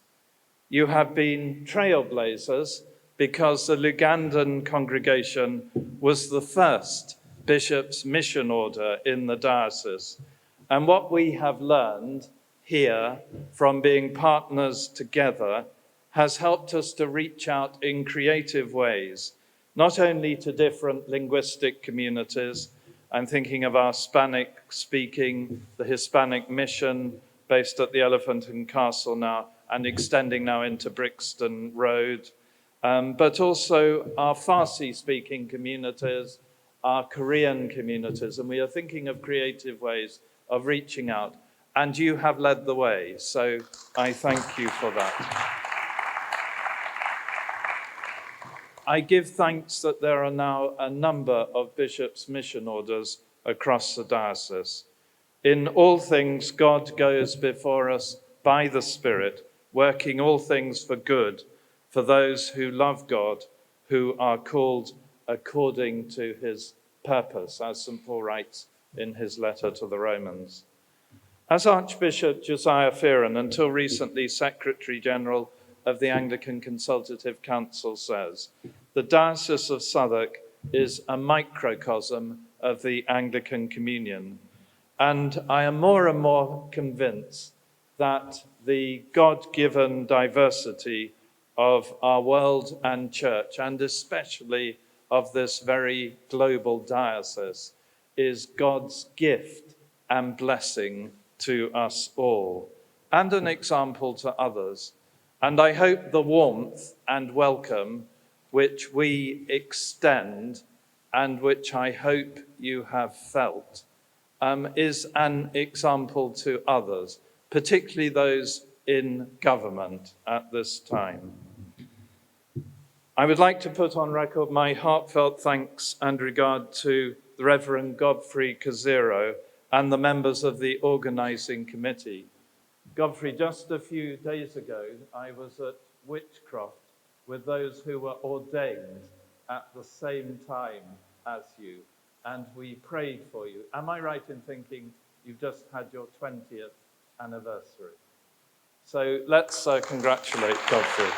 You have been trailblazers because the Lugandan congregation was the first bishop's mission order in the diocese. And what we have learned here from being partners together has helped us to reach out in creative ways, not only to different linguistic communities. I'm thinking of our Hispanic-speaking, the Hispanic mission based at the Elephant and Castle now, and extending now into Brixton Road, but also our Farsi-speaking communities, our Korean communities, and we are thinking of creative ways of reaching out. And you have led the way, so I thank you for that. I give thanks that there are now a number of bishops' mission orders across the diocese. In all things, God goes before us by the Spirit, working all things for good for those who love God, who are called according to his purpose, as St. Paul writes in his letter to the Romans. As Archbishop Josiah Fearon, until recently Secretary General of the Anglican Consultative Council, says, the Diocese of Southwark is a microcosm of the Anglican Communion. And I am more and more convinced that the God-given diversity of our world and church, and especially of this very global diocese, is God's gift and blessing to us all, and an example to others. And I hope the warmth and welcome which we extend, and which I hope you have felt, is an example to others, particularly those in government at this time. I would like to put on record my heartfelt thanks and regard to the Reverend Godfrey Kaziro and the members of the organising committee. Godfrey, just a few days ago, I was at Witchcroft with those who were ordained at the same time as you, and we prayed for you. Am I right in thinking you've just had your 20th anniversary? So let's congratulate Godfrey.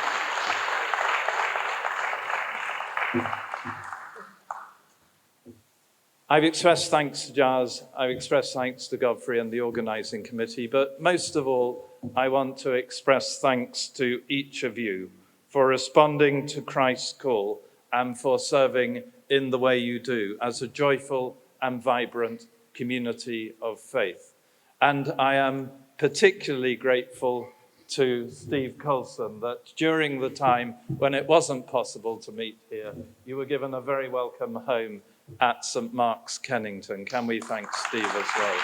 I've expressed thanks to Giles, I've expressed thanks to Godfrey and the organising committee, but most of all, I want to express thanks to each of you for responding to Christ's call and for serving in the way you do as a joyful and vibrant community of faith. And I am particularly grateful to Steve Colson that during the time when it wasn't possible to meet here, you were given a very welcome home at St. Mark's, Kennington. Can we thank Steve as well?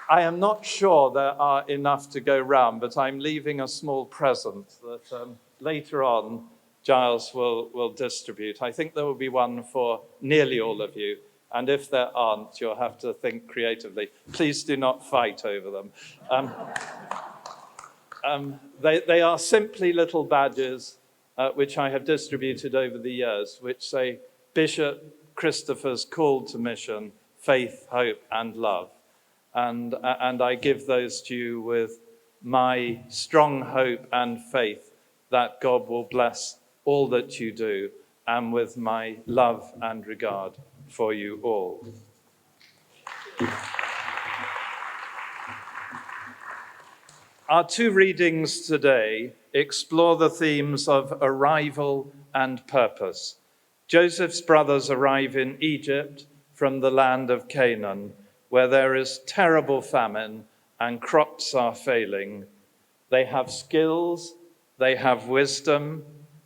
I am not sure there are enough to go round, but I'm leaving a small present that later on Giles will distribute. I think there will be one for nearly all of you, and if there aren't, you'll have to think creatively. Please do not fight over them. They are simply little badges which I have distributed over the years, which say Bishop Christopher's called to mission, faith, hope, and love. And I give those to you with my strong hope and faith that God will bless all that you do, and with my love and regard for you all. Our two readings today explore the themes of arrival and purpose. Joseph's brothers arrive in Egypt from the land of Canaan, where there is terrible famine and crops are failing. They have skills, they have wisdom,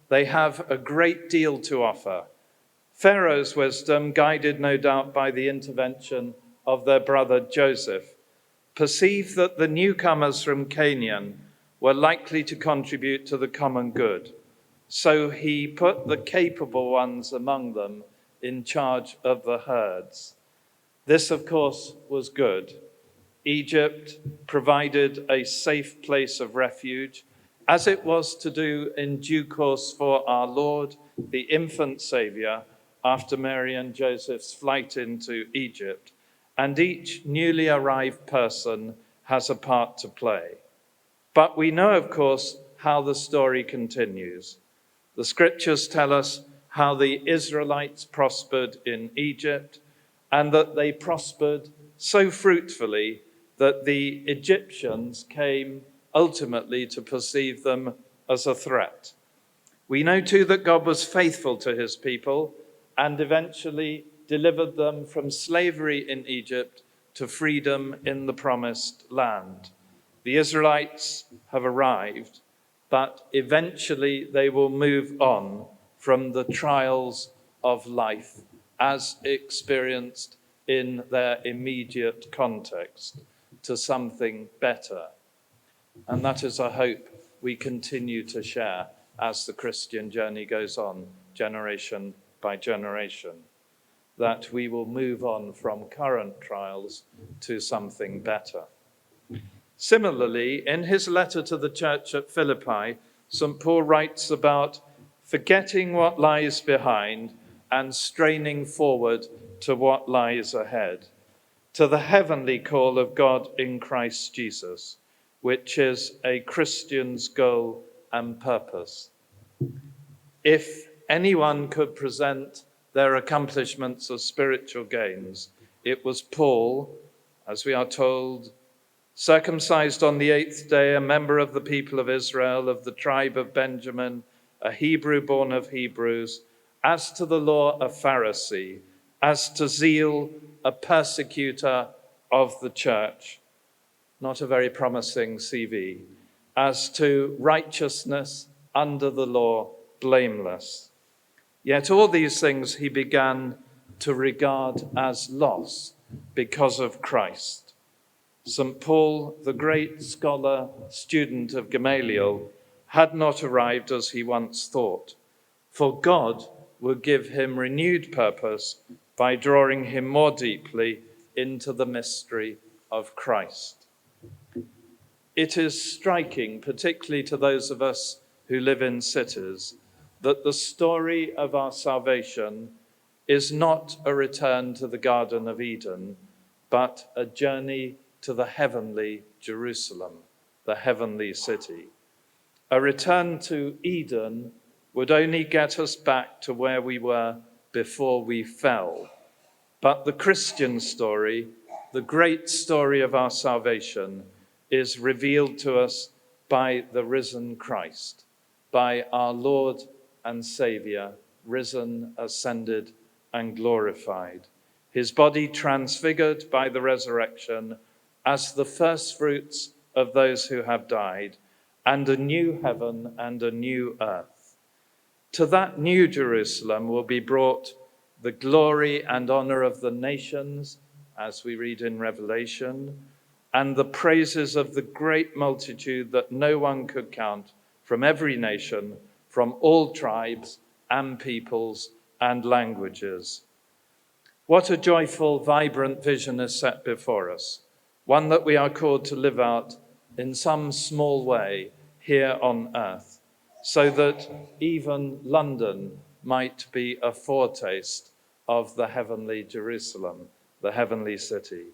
they have a great deal to offer. Pharaoh's wisdom, guided no doubt by the intervention of their brother Joseph, perceived that the newcomers from Canaan were likely to contribute to the common good. So he put the capable ones among them in charge of the herds. This, of course, was good. Egypt provided a safe place of refuge, as it was to do in due course for our Lord, the infant Saviour, after Mary and Joseph's flight into Egypt, and each newly arrived person has a part to play. But we know, of course, how the story continues. The scriptures tell us how the Israelites prospered in Egypt, and that they prospered so fruitfully that the Egyptians came ultimately to perceive them as a threat. We know too that God was faithful to his people and eventually delivered them from slavery in Egypt to freedom in the promised land. The Israelites have arrived, but eventually they will move on from the trials of life as experienced in their immediate context to something better. And that is a hope we continue to share as the Christian journey goes on, generation by generation, that we will move on from current trials to something better. Similarly, in his letter to the church at Philippi, St. Paul writes about forgetting what lies behind and straining forward to what lies ahead, to the heavenly call of God in Christ Jesus, which is a Christian's goal and purpose. If anyone could present their accomplishments of spiritual gains, it was Paul, as we are told, circumcised on the 8th day, a member of the people of Israel, of the tribe of Benjamin, a Hebrew born of Hebrews, as to the law, a Pharisee, as to zeal, a persecutor of the church. Not a very promising CV. As to righteousness under the law, blameless. Yet all these things he began to regard as loss because of Christ. St. Paul, the great scholar, student of Gamaliel, had not arrived as he once thought, for God would give him renewed purpose by drawing him more deeply into the mystery of Christ. It is striking, particularly to those of us who live in cities, that the story of our salvation is not a return to the Garden of Eden, but a journey to the heavenly Jerusalem, the heavenly city. A return to Eden would only get us back to where we were before we fell. But the Christian story, the great story of our salvation, is revealed to us by the risen Christ, by our Lord and Saviour, risen, ascended, and glorified. His body transfigured by the resurrection as the first fruits of those who have died, and a new heaven and a new earth. To that new Jerusalem will be brought the glory and honor of the nations, as we read in Revelation, and the praises of the great multitude that no one could count, from every nation, from all tribes and peoples and languages. What a joyful, vibrant vision is set before us, one that we are called to live out in some small way here on earth, so that even London might be a foretaste of the heavenly Jerusalem, the heavenly city.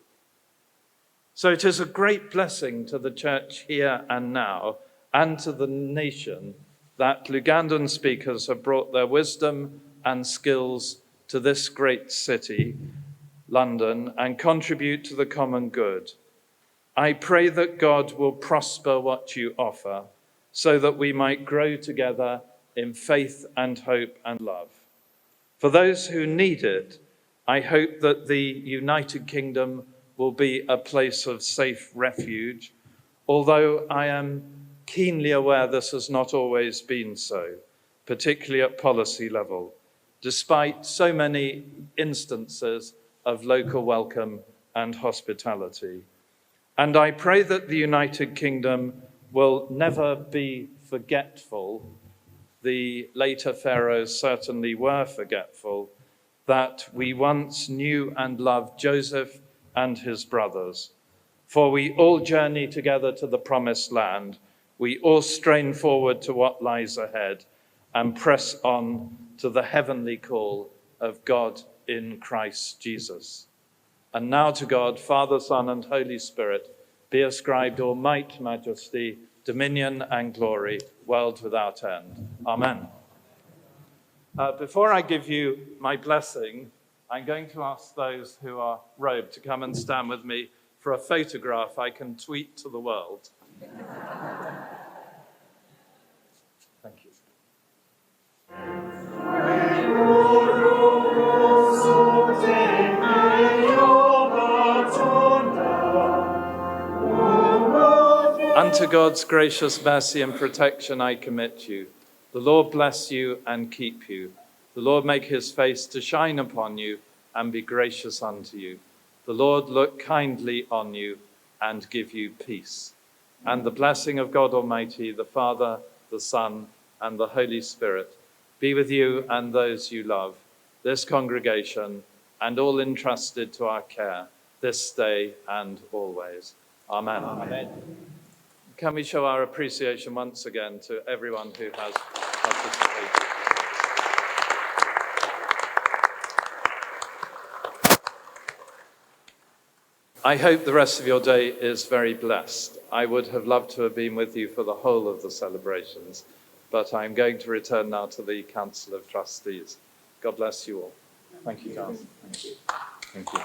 So it is a great blessing to the church here and now, and to the nation, that Lugandan speakers have brought their wisdom and skills to this great city, London, and contribute to the common good. I pray that God will prosper what you offer, so that we might grow together in faith and hope and love. For those who need it, I hope that the United Kingdom will be a place of safe refuge, although I am keenly aware this has not always been so, particularly at policy level, despite so many instances of local welcome and hospitality. And I pray that the United Kingdom will never be forgetful. The later pharaohs certainly were forgetful, that we once knew and loved Joseph and his brothers. For we all journey together to the promised land. We all strain forward to what lies ahead and press on to the heavenly call of God in Christ Jesus. And now to God, Father, Son, and Holy Spirit, be ascribed all might, majesty, dominion, and glory, world without end. Amen. Before I give you my blessing, I'm going to ask those who are robed to come and stand with me for a photograph I can tweet to the world. Thank you. Unto God's gracious mercy and protection I commit you. The Lord bless you and keep you. The Lord make his face to shine upon you and be gracious unto you. The Lord look kindly on you and give you peace. And the blessing of God Almighty, the Father, the Son, and the Holy Spirit be with you and those you love, this congregation, and all entrusted to our care, this day and always. Amen. Amen. Can we show our appreciation once again to everyone who has participated? I hope the rest of your day is very blessed. I would have loved to have been with you for the whole of the celebrations, but I'm going to return now to the Council of Trustees. God bless you all. Thank you, Darcy. Thank you. Thank you.